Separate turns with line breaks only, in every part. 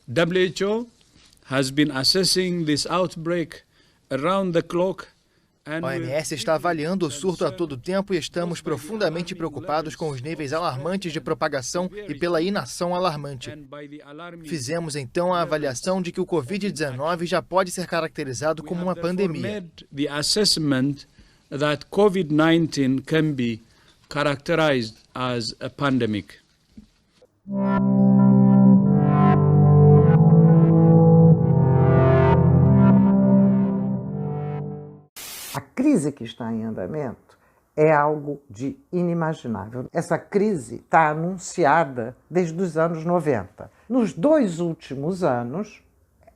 WHO has been assessing this outbreak around the clock.
A OMS está avaliando o surto a todo tempo e estamos profundamente preocupados com os níveis alarmantes de propagação e pela inação alarmante. Fizemos então a avaliação de que o Covid-19 já pode ser caracterizado como uma pandemia.
The assessment that COVID-19 can be characterized as a pandemic.
A crise que está em andamento é algo de inimaginável. Essa crise está anunciada desde os anos 90. Nos 2 últimos anos,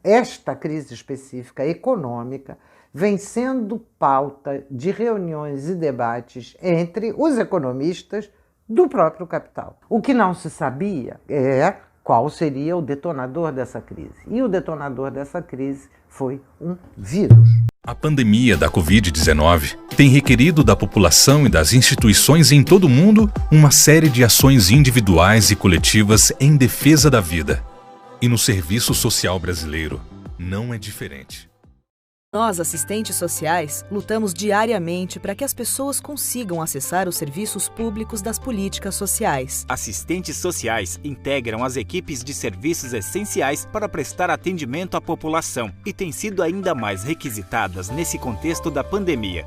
esta crise específica econômica vem sendo pauta de reuniões e debates entre os economistas do próprio capital. O que não se sabia é qual seria o detonador dessa crise. E o detonador dessa crise foi um vírus.
A pandemia da Covid-19 tem requerido da população e das instituições em todo o mundo uma série de ações individuais e coletivas em defesa da vida. E no serviço social brasileiro não é diferente.
Nós, assistentes sociais, lutamos diariamente para que as pessoas consigam acessar os serviços públicos das políticas sociais.
Assistentes sociais integram as equipes de serviços essenciais para prestar atendimento à população e têm sido ainda mais requisitadas nesse contexto da pandemia.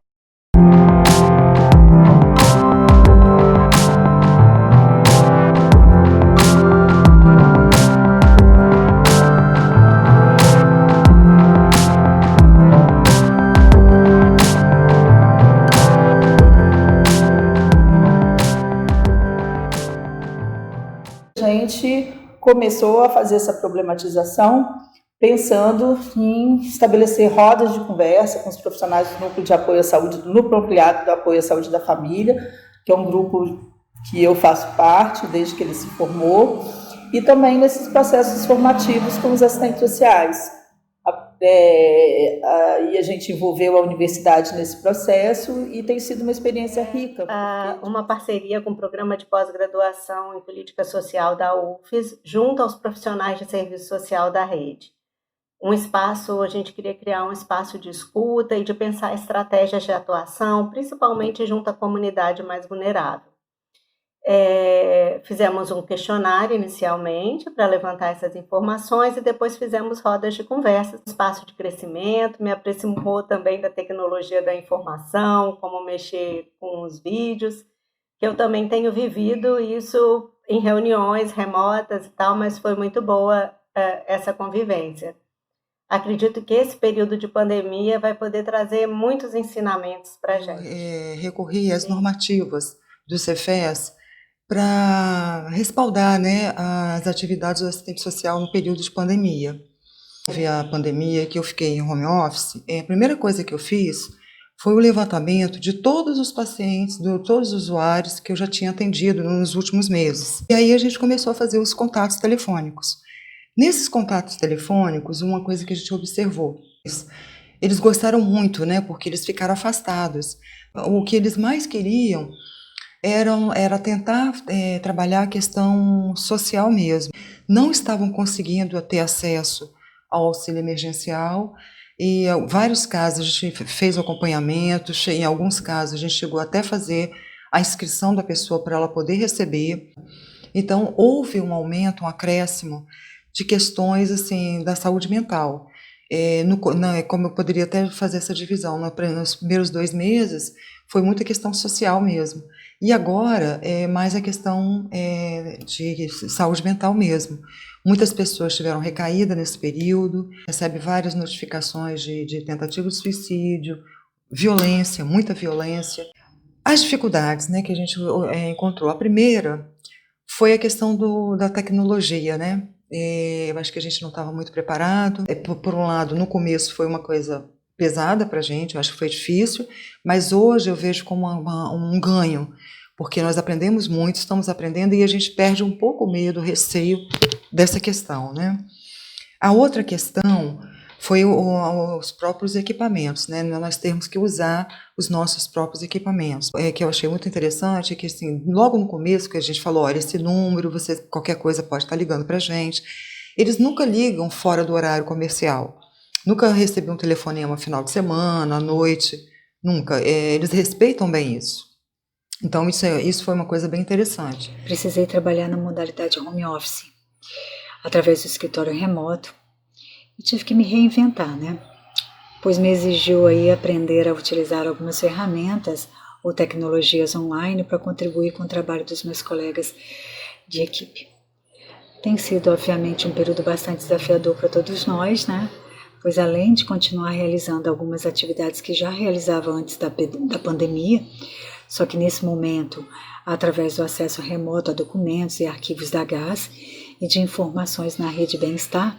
A gente começou a fazer essa problematização pensando em estabelecer rodas de conversa com os profissionais do Núcleo de Apoio à Saúde, do Núcleo Ampliado do Apoio à Saúde da Família, que é um grupo que eu faço parte desde que ele se formou, e também nesses processos formativos com os assistentes sociais. E a gente envolveu a universidade nesse processo e tem sido uma experiência rica.
Uma parceria com o programa de pós-graduação em política social da UFES, junto aos profissionais de serviço social da rede. A gente queria criar um espaço de escuta e de pensar estratégias de atuação, principalmente junto à comunidade mais vulnerável. Fizemos um questionário inicialmente para levantar essas informações e depois fizemos rodas de conversa, espaço de crescimento, me aproximou também da tecnologia da informação, como mexer com os vídeos, que eu também tenho vivido isso em reuniões remotas e tal, mas foi muito boa essa convivência. Acredito que esse período de pandemia vai poder trazer muitos ensinamentos para a gente.
Recorri às normativas do Cefes para respaldar, né, as atividades do assistente social no período de pandemia. Houve a pandemia que eu fiquei em home office, a primeira coisa que eu fiz foi o levantamento de todos os pacientes, de todos os usuários que eu já tinha atendido nos últimos meses. E aí a gente começou a fazer os contatos telefônicos. Nesses contatos telefônicos, uma coisa que a gente observou, eles gostaram muito, né, porque eles ficaram afastados. O que eles mais queriam era tentar trabalhar a questão social mesmo. Não estavam conseguindo ter acesso ao auxílio emergencial e em vários casos a gente fez o acompanhamento, em alguns casos a gente chegou até a fazer a inscrição da pessoa para ela poder receber. Então houve um aumento, um acréscimo de questões assim, da saúde mental. Como eu poderia até fazer essa divisão, nos primeiros 2 meses foi muita questão social mesmo. E agora é mais a questão de saúde mental mesmo. Muitas pessoas tiveram recaída nesse período, recebe várias notificações de tentativa de suicídio, violência, muita violência. As dificuldades, né, que a gente encontrou. A primeira foi a questão da tecnologia, né? Eu acho que a gente não estava muito preparado. Por um lado, no começo foi uma coisa pesada para a gente, eu acho que foi difícil, mas hoje eu vejo como um ganho, porque nós aprendemos muito, estamos aprendendo e a gente perde um pouco o medo, o receio dessa questão, né? A outra questão foi os próprios equipamentos, né? Nós temos que usar os nossos próprios equipamentos. Que eu achei muito interessante, que assim, logo no começo que a gente falou, olha, esse número, você qualquer coisa pode estar ligando para a gente. eles nunca ligam fora do horário comercial. Nunca recebi um telefonema final de semana, à noite, nunca. Eles respeitam bem isso. Então, isso foi uma coisa bem interessante.
Precisei trabalhar na modalidade home office, através do escritório remoto, e tive que me reinventar, né? Pois me exigiu aí aprender a utilizar algumas ferramentas ou tecnologias online para contribuir com o trabalho dos meus colegas de equipe. Tem sido, obviamente, um período bastante desafiador para todos nós, né? Pois além de continuar realizando algumas atividades que já realizava antes da pandemia, só que nesse momento, através do acesso remoto a documentos e arquivos da GAS e de informações na rede Bem-Estar,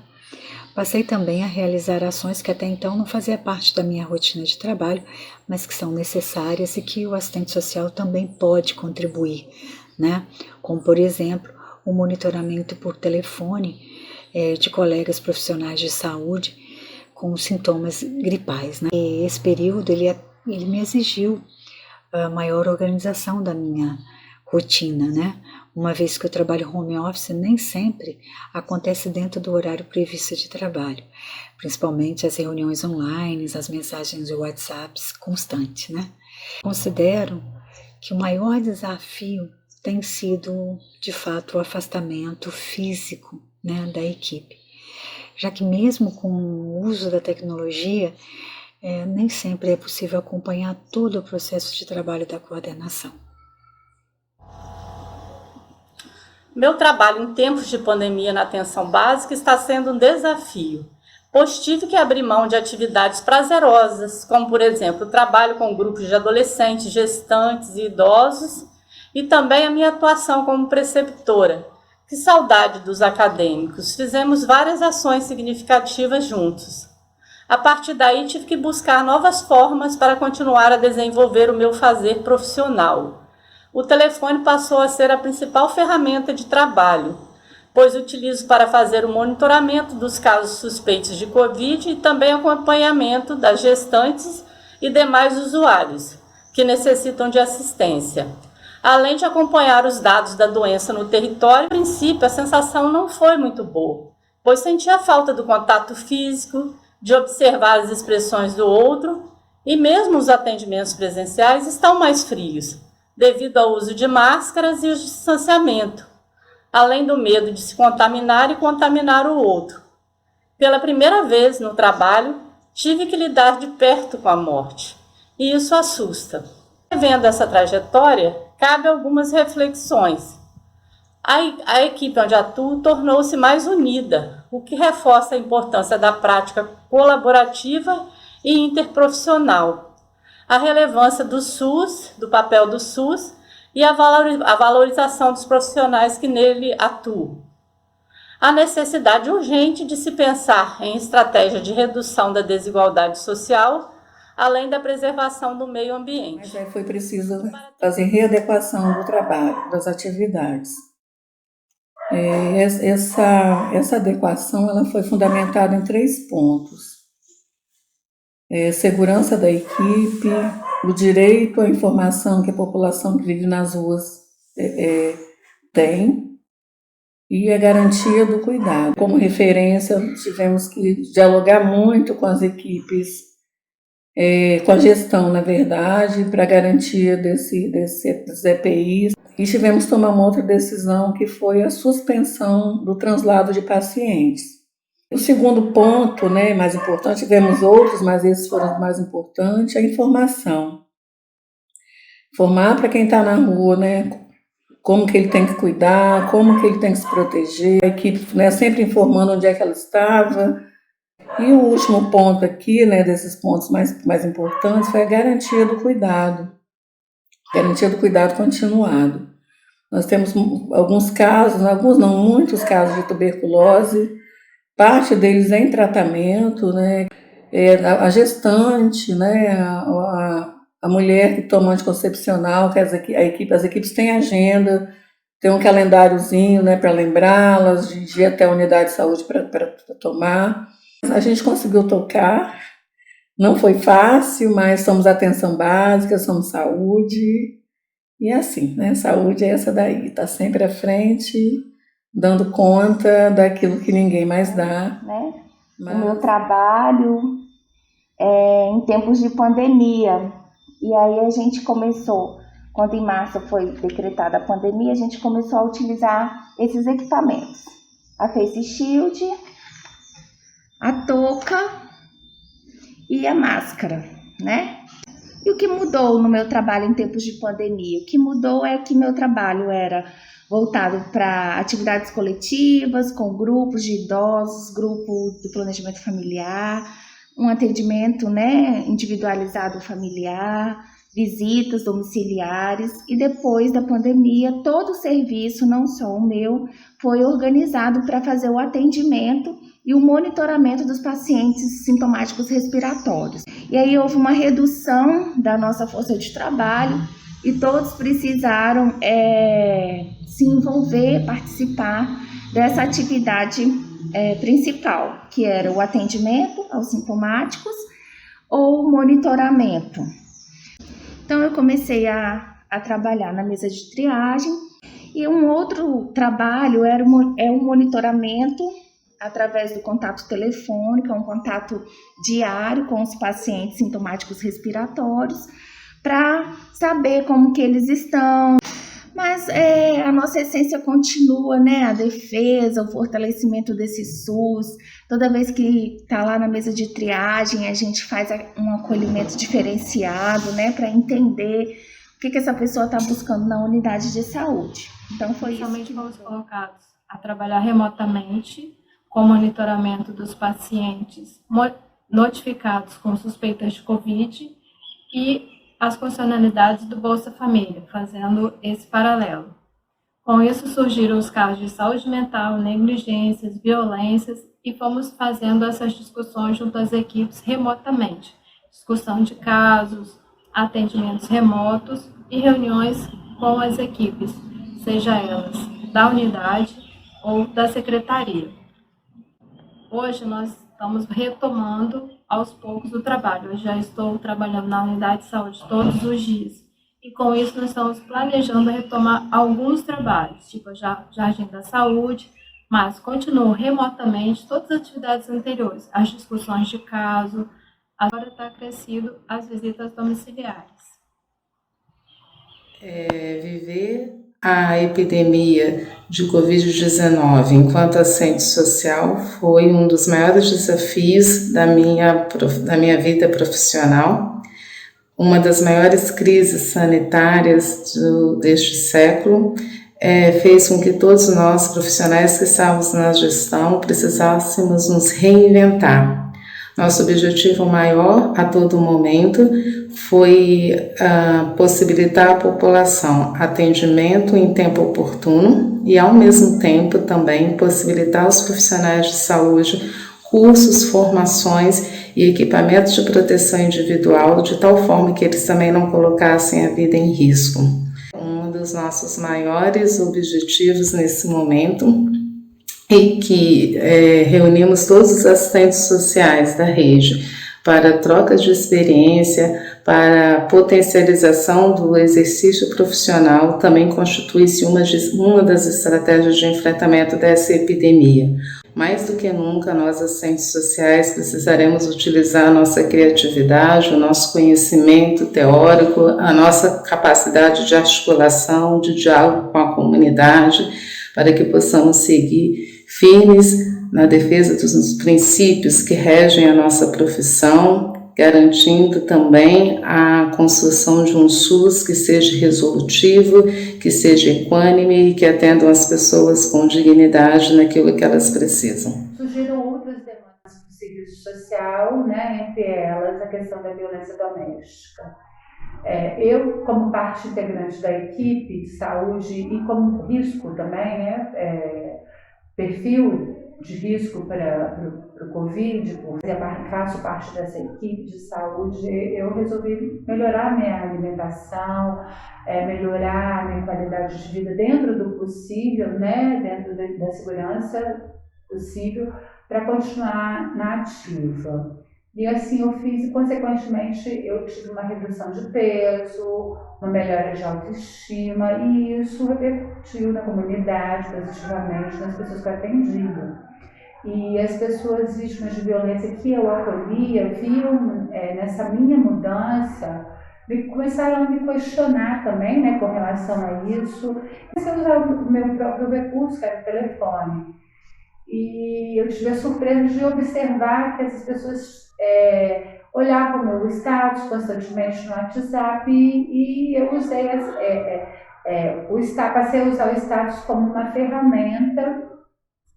passei também a realizar ações que até então não faziam parte da minha rotina de trabalho, mas que são necessárias e que o assistente social também pode contribuir, né? Como, por exemplo, o monitoramento por telefone de colegas profissionais de saúde com sintomas gripais, né? E esse período ele me exigiu a maior organização da minha rotina, né? Uma vez que eu trabalho home office, nem sempre acontece dentro do horário previsto de trabalho, principalmente as reuniões online, as mensagens de WhatsApp constantes, né? Considero que o maior desafio tem sido, de fato, o afastamento físico, né, da equipe, já que mesmo com o uso da tecnologia, nem sempre é possível acompanhar todo o processo de trabalho da coordenação.
Meu trabalho em tempos de pandemia na atenção básica está sendo um desafio, pois tive que abrir mão de atividades prazerosas, como, por exemplo, o trabalho com grupos de adolescentes, gestantes e idosos, e também a minha atuação como preceptora. Que saudade dos acadêmicos! Fizemos várias ações significativas juntos. A partir daí, tive que buscar novas formas para continuar a desenvolver o meu fazer profissional. O telefone passou a ser a principal ferramenta de trabalho, pois utilizo para fazer o monitoramento dos casos suspeitos de Covid e também acompanhamento das gestantes e demais usuários que necessitam de assistência. Além de acompanhar os dados da doença no território, a princípio a sensação não foi muito boa, pois sentia falta do contato físico, de observar as expressões do outro, e mesmo os atendimentos presenciais estão mais frios, devido ao uso de máscaras e o distanciamento, além do medo de se contaminar e contaminar o outro. Pela primeira vez no trabalho, tive que lidar de perto com a morte, e isso assusta. Vendo essa trajetória, cabe algumas reflexões. A equipe onde atuo tornou-se mais unida, o que reforça a importância da prática colaborativa e interprofissional, a relevância do SUS, do papel do SUS e a valorização dos profissionais que nele atuam. A necessidade urgente de se pensar em estratégia de redução da desigualdade social, além da preservação do meio ambiente.
Mas foi preciso fazer readequação do trabalho, das atividades. Essa adequação ela foi fundamentada em 3 pontos. Segurança da equipe, o direito à informação que a população que vive nas ruas tem, e a garantia do cuidado. Como referência, tivemos que dialogar muito com as equipes, com a gestão, na verdade, para a garantia dos EPIs. E tivemos que tomar uma outra decisão, que foi a suspensão do translado de pacientes. O segundo ponto, mais importante, tivemos outros, mas esses foram os mais importantes, a informação. Informar para quem está na rua, como que ele tem que cuidar, como que ele tem que se proteger, a equipe sempre informando onde é que ela estava. E o último ponto aqui, desses pontos mais importantes, foi a garantia do cuidado continuado. Nós temos alguns casos, alguns não, muitos casos de tuberculose, parte deles em tratamento, a gestante, a mulher que toma anticoncepcional, que as equipes têm agenda, tem um calendáriozinho para lembrá-las, de ir até a unidade de saúde para tomar. A gente conseguiu tocar, não foi fácil, mas somos atenção básica, somos saúde, e assim, saúde é essa daí, está sempre à frente, dando conta daquilo que ninguém mais dá.
Né? O meu trabalho em tempos de pandemia. E aí a gente começou, quando em março foi decretada a pandemia, a gente começou a utilizar esses equipamentos. A Face Shield, a touca e a máscara, né? E o que mudou no meu trabalho em tempos de pandemia? O que mudou é que meu trabalho era voltado para atividades coletivas, com grupos de idosos, grupo do planejamento familiar, um atendimento, né, individualizado familiar, visitas domiciliares. E depois da pandemia, todo o serviço, não só o meu, foi organizado para fazer o atendimento e o monitoramento dos pacientes sintomáticos respiratórios. E aí houve uma redução da nossa força de trabalho e todos precisaram se envolver, participar dessa atividade principal, que era o atendimento aos sintomáticos ou o monitoramento. Então eu comecei a trabalhar na mesa de triagem, e um outro trabalho é um monitoramento através do contato telefônico, um contato diário com os pacientes sintomáticos respiratórios, para saber como que eles estão. Mas a nossa essência continua, né? A defesa, o fortalecimento desse SUS. Toda vez que está lá na mesa de triagem, a gente faz um acolhimento diferenciado, né? Para entender o que essa pessoa está buscando na unidade de saúde. Então foi isso.
Inicialmente fomos colocados a trabalhar remotamente, com monitoramento dos pacientes notificados com suspeitas de Covid e as funcionalidades do Bolsa Família, fazendo esse paralelo. Com isso surgiram os casos de saúde mental, negligências, violências, e fomos fazendo essas discussões junto às equipes remotamente. Discussão de casos, atendimentos remotos e reuniões com as equipes, seja elas da unidade ou da secretaria. Hoje nós estamos retomando aos poucos o trabalho. Eu já estou trabalhando na unidade de saúde todos os dias. E com isso nós estamos planejando retomar alguns trabalhos, tipo a Jardim da Saúde, mas continuo remotamente todas as atividades anteriores, as discussões de caso. Agora está crescido as visitas domiciliares.
Viver a epidemia de Covid-19 enquanto assistente social foi um dos maiores desafios da minha vida profissional, uma das maiores crises sanitárias deste século. Fez com que todos nós, profissionais que estávamos na gestão, precisássemos nos reinventar. Nosso objetivo maior a todo momento foi possibilitar à população atendimento em tempo oportuno e, ao mesmo tempo, também possibilitar aos profissionais de saúde cursos, formações e equipamentos de proteção individual, de tal forma que eles também não colocassem a vida em risco. Um dos nossos maiores objetivos nesse momento e que reunimos todos os assistentes sociais da rede para troca de experiência, para potencialização do exercício profissional, também constitui-se uma das estratégias de enfrentamento dessa epidemia. Mais do que nunca, nós, assistentes sociais, precisaremos utilizar a nossa criatividade, o nosso conhecimento teórico, a nossa capacidade de articulação, de diálogo com a comunidade, para que possamos seguir firmes na defesa dos princípios que regem a nossa profissão, garantindo também a construção de um SUS que seja resolutivo, que seja equânime e que atendam as pessoas com dignidade naquilo que elas precisam.
Surgiram outras demandas do serviço social, né, entre elas a questão da violência doméstica. Eu, como parte integrante da equipe de saúde e como risco também, né, perfil de risco para o Covid, porque faço parte dessa equipe de saúde, eu resolvi melhorar minha alimentação, melhorar minha qualidade de vida dentro do possível, né, dentro da segurança possível, para continuar na ativa. E assim eu fiz, e consequentemente eu tive uma redução de peso, uma melhora de autoestima, e isso repercutiu na comunidade positivamente, nas pessoas que eu atendia. E as pessoas vítimas de violência que eu acolhia viam nessa minha mudança, começaram a me questionar também, né, com relação a isso. Comecei a usar o meu próprio recurso, que era o telefone. E eu tive a surpresa de observar que essas pessoas olhavam o meu status constantemente no WhatsApp, e eu usei passei a usar o status como uma ferramenta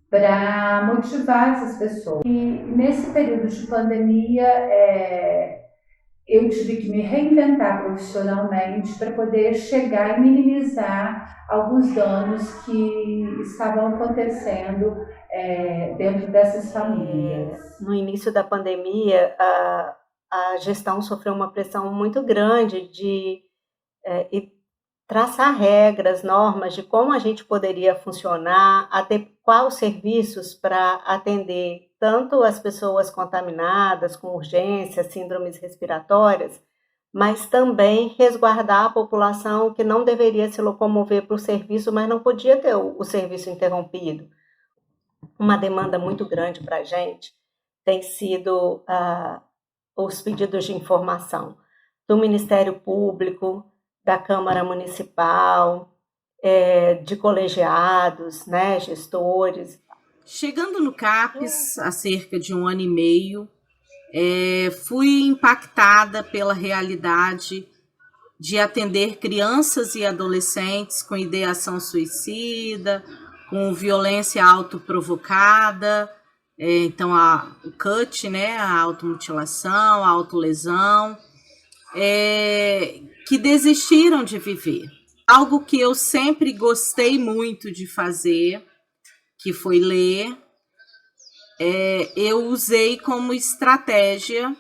para motivar essas pessoas. E nesse período de pandemia, eu tive que me reinventar profissionalmente para poder chegar e minimizar alguns danos que estavam acontecendo dentro dessas famílias.
No início da pandemia, a gestão sofreu uma pressão muito grande de traçar regras, normas de como a gente poderia funcionar, adequar os serviços para atender tanto as pessoas contaminadas com urgências, síndromes respiratórias, mas também resguardar a população que não deveria se locomover para o serviço, mas não podia ter o serviço interrompido. Uma demanda muito grande para a gente tem sido os pedidos de informação do Ministério Público, da Câmara Municipal, de colegiados, né, gestores.
Chegando no CAPES há cerca de 1 ano e meio, fui impactada pela realidade de atender crianças e adolescentes com ideação suicida, com violência autoprovocada, então o CUT, né, a automutilação, a autolesão, que desistiram de viver. Algo que eu sempre gostei muito de fazer, que foi ler, eu usei como estratégia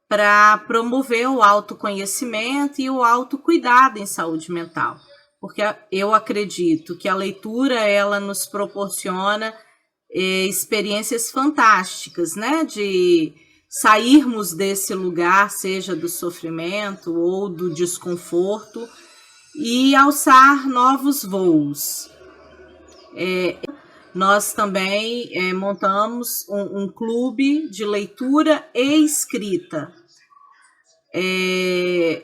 para promover o autoconhecimento e o autocuidado em saúde mental. Porque eu acredito que a leitura, ela nos proporciona experiências fantásticas, né? De sairmos desse lugar, seja do sofrimento ou do desconforto, e alçar novos voos. Nós também montamos um clube de leitura e escrita.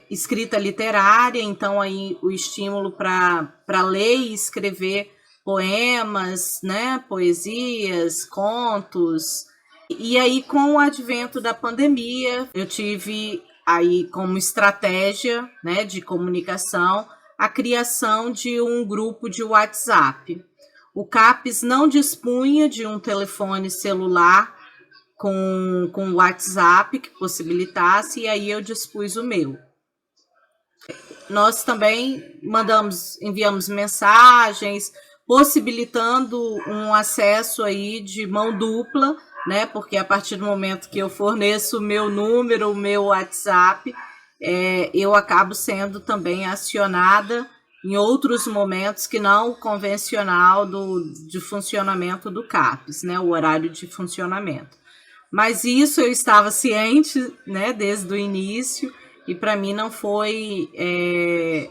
Escrita literária, então aí o estímulo para ler e escrever poemas, né, poesias, contos. E aí, com o advento da pandemia, eu tive aí como estratégia, né, de comunicação a criação de um grupo de WhatsApp. O CAPES não dispunha de um telefone celular com WhatsApp que possibilitasse, e aí eu dispus o meu. Nós também enviamos mensagens, possibilitando um acesso aí de mão dupla, né? Porque a partir do momento que eu forneço o meu número, o meu WhatsApp, eu acabo sendo também acionada em outros momentos que não o convencional de funcionamento do CAPES, né? O horário de funcionamento. Mas isso eu estava ciente, né, desde o início, e para mim não foi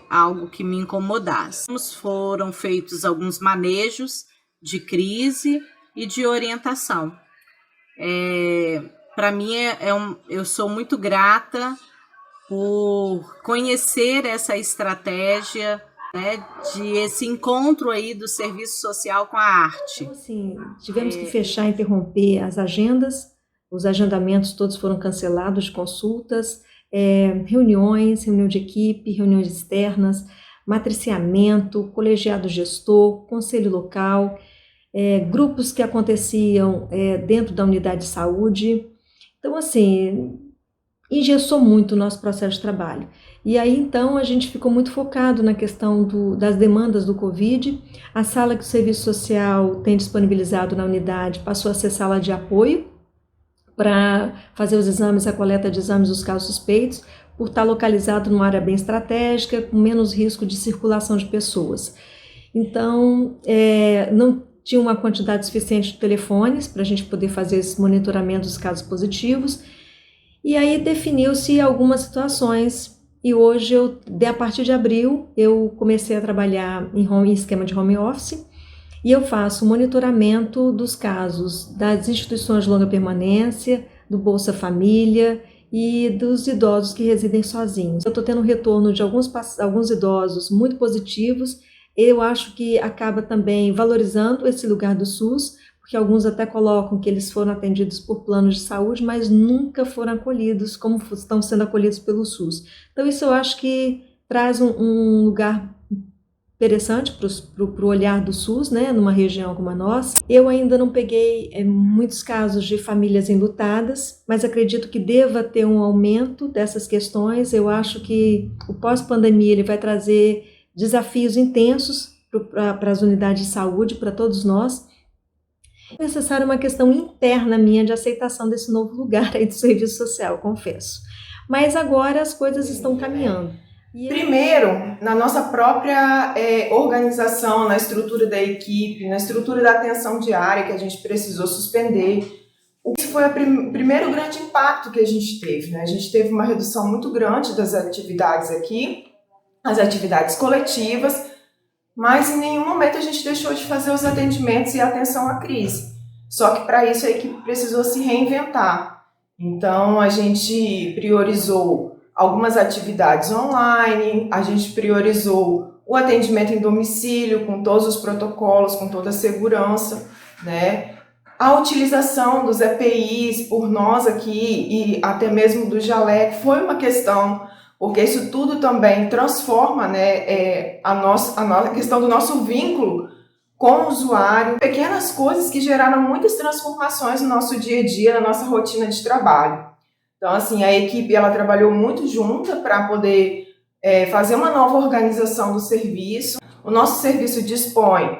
algo que me incomodasse. Foram feitos alguns manejos de crise e de orientação. Para mim, eu sou muito grata por conhecer essa estratégia, né, de esse encontro aí do serviço social com a arte.
Então, assim, tivemos que fechar, interromper as agendas, os agendamentos todos foram cancelados de consultas, reuniões, reunião de equipe, reuniões externas, matriciamento, colegiado gestor, conselho local, grupos que aconteciam dentro da unidade de saúde. Então, assim, engessou muito o nosso processo de trabalho. E aí, então, a gente ficou muito focado na questão das demandas do Covid. A sala que o Serviço Social tem disponibilizado na unidade passou a ser sala de apoio para fazer os exames, a coleta de exames dos casos suspeitos, por estar localizado numa área bem estratégica, com menos risco de circulação de pessoas. Então, não tinha uma quantidade suficiente de telefones para a gente poder fazer esse monitoramento dos casos positivos, E aí definiu-se algumas situações e hoje, a partir de abril, eu comecei a trabalhar em esquema de home office e eu faço monitoramento dos casos das instituições de longa permanência, do Bolsa Família e dos idosos que residem sozinhos. Eu estou tendo um retorno de alguns idosos muito positivos. Eu acho que acaba também valorizando esse lugar do SUS, porque alguns até colocam que eles foram atendidos por planos de saúde, mas nunca foram acolhidos como estão sendo acolhidos pelo SUS. Então isso eu acho que traz um lugar interessante para o olhar do SUS, né, numa região como a nossa. Eu ainda não peguei muitos casos de famílias enlutadas, mas acredito que deva ter um aumento dessas questões. Eu acho que o pós-pandemia ele vai trazer desafios intensos para as unidades de saúde, para todos nós. É necessária uma questão interna minha de aceitação desse novo lugar aí do serviço social, confesso. Mas agora as coisas estão caminhando.
Primeiro, na nossa própria organização, na estrutura da equipe, na estrutura da atenção diária que a gente precisou suspender. Esse foi o primeiro grande impacto que a gente teve, né? A gente teve uma redução muito grande das atividades aqui, as atividades coletivas, mas em nenhum momento a gente deixou de fazer os atendimentos e a atenção à crise. Só que para isso a equipe precisou se reinventar. Então a gente priorizou algumas atividades online, a gente priorizou o atendimento em domicílio, com todos os protocolos, com toda a segurança, né? A utilização dos EPIs por nós aqui e até mesmo do Jalec foi uma questão, porque isso tudo também transforma, né, a questão do nosso vínculo com o usuário. Pequenas coisas que geraram muitas transformações no nosso dia a dia, na nossa rotina de trabalho. Então, assim, a equipe ela trabalhou muito junta para poder fazer uma nova organização do serviço. O nosso serviço dispõe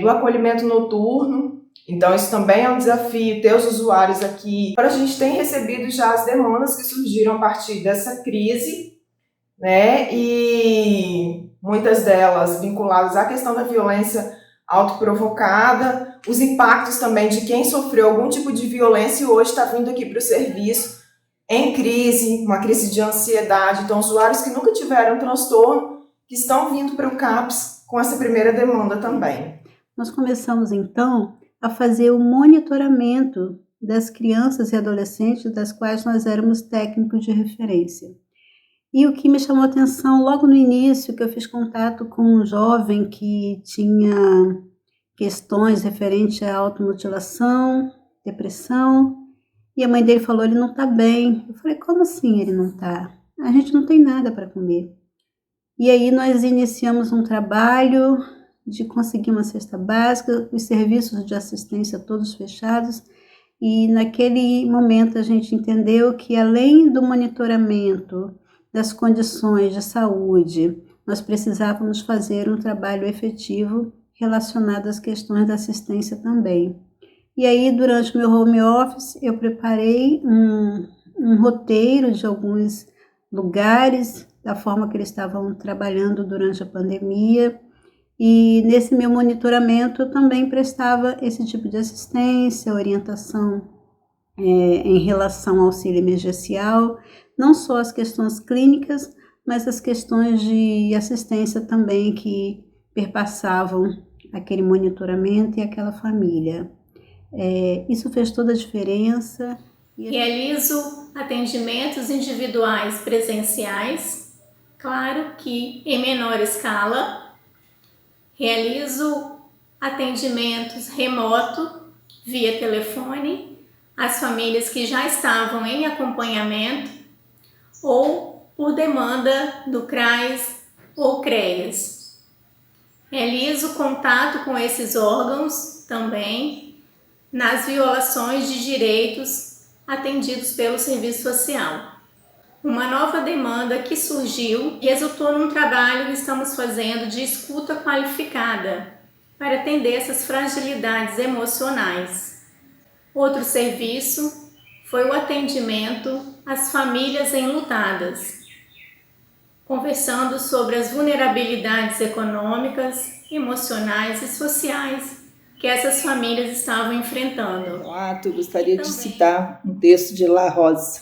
do acolhimento noturno, então isso também é um desafio, ter os usuários aqui. Agora a gente tem recebido já as demandas que surgiram a partir dessa crise, né? E muitas delas vinculadas à questão da violência autoprovocada, os impactos também de quem sofreu algum tipo de violência e hoje está vindo aqui para o serviço em crise, uma crise de ansiedade. Então, usuários que nunca tiveram transtorno, que estão vindo para o CAPS com essa primeira demanda também.
Nós começamos, então, a fazer o monitoramento das crianças e adolescentes das quais nós éramos técnicos de referência. E o que me chamou a atenção logo no início, que eu fiz contato com um jovem que tinha questões referentes à automutilação, depressão, e a mãe dele falou, ele não está bem. Eu falei, como assim ele não está? A gente não tem nada para comer. E aí nós iniciamos um trabalho de conseguir uma cesta básica, os serviços de assistência todos fechados, e naquele momento a gente entendeu que além do monitoramento das condições de saúde, nós precisávamos fazer um trabalho efetivo relacionado às questões da assistência também. E aí, durante o meu home office, eu preparei um roteiro de alguns lugares, da forma que eles estavam trabalhando durante a pandemia, e nesse meu monitoramento eu também prestava esse tipo de assistência, orientação em relação ao auxílio emergencial, não só as questões clínicas, mas as questões de assistência também que perpassavam aquele monitoramento e aquela família. Isso fez toda a diferença.
Realizo atendimentos individuais presenciais, claro que em menor escala. Realizo atendimentos remoto, via telefone, às famílias que já estavam em acompanhamento ou por demanda do CRAS ou CREAS. Realizo contato com esses órgãos também nas violações de direitos atendidos pelo serviço social. Uma nova demanda que surgiu resultou num trabalho que estamos fazendo de escuta qualificada para atender essas fragilidades emocionais. Outro serviço foi o atendimento às famílias enlutadas, conversando sobre as vulnerabilidades econômicas, emocionais e sociais que essas famílias estavam enfrentando.
Eu gostaria de citar um texto de La Rose,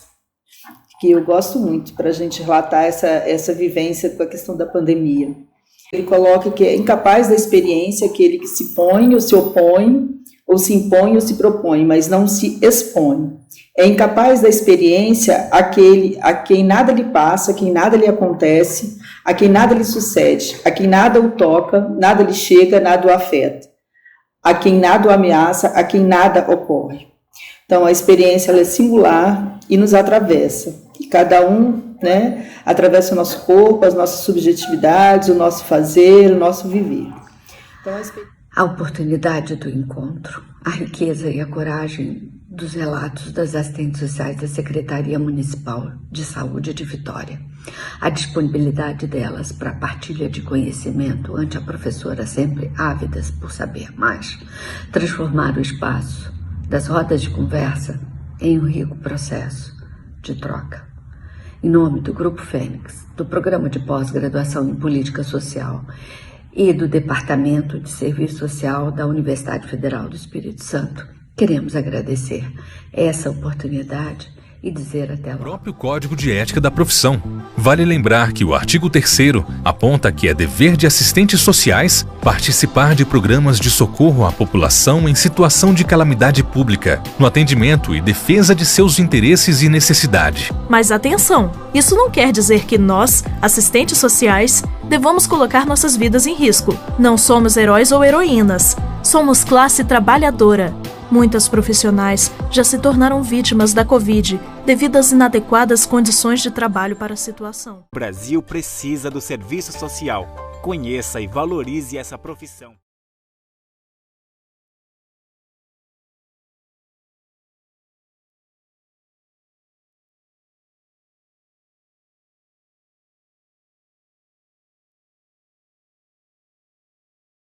que eu gosto muito para a gente relatar essa vivência com a questão da pandemia. Ele coloca que é incapaz da experiência aquele que se põe ou se opõe, ou se impõe ou se propõe, mas não se expõe. É incapaz da experiência aquele a quem nada lhe passa, a quem nada lhe acontece, a quem nada lhe sucede, a quem nada o toca, nada lhe chega, nada o afeta, a quem nada o ameaça, a quem nada ocorre. Então, a experiência ela é singular e nos atravessa. E cada um, né, atravessa o nosso corpo, as nossas subjetividades, o nosso fazer, o nosso viver. Então,
a oportunidade do encontro, a riqueza e a coragem dos relatos das assistentes sociais da Secretaria Municipal de Saúde de Vitória, a disponibilidade delas para a partilha de conhecimento ante a professora sempre ávidas por saber mais, transformar o espaço das rodas de conversa em um rico processo de troca. Em nome do Grupo Fênix, do Programa de Pós-Graduação em Política Social e do Departamento de Serviço Social da Universidade Federal do Espírito Santo, queremos agradecer essa oportunidade e dizer até logo.
O próprio Código de Ética da Profissão. Vale lembrar que o artigo 3º aponta que é dever de assistentes sociais participar de programas de socorro à população em situação de calamidade pública, no atendimento e defesa de seus interesses e necessidade.
Mas atenção, isso não quer dizer que nós, assistentes sociais, devamos colocar nossas vidas em risco. Não somos heróis ou heroínas, somos classe trabalhadora. Muitas profissionais já se tornaram vítimas da Covid devido às inadequadas condições de trabalho para a situação.
O Brasil precisa do serviço social. Conheça e valorize essa profissão.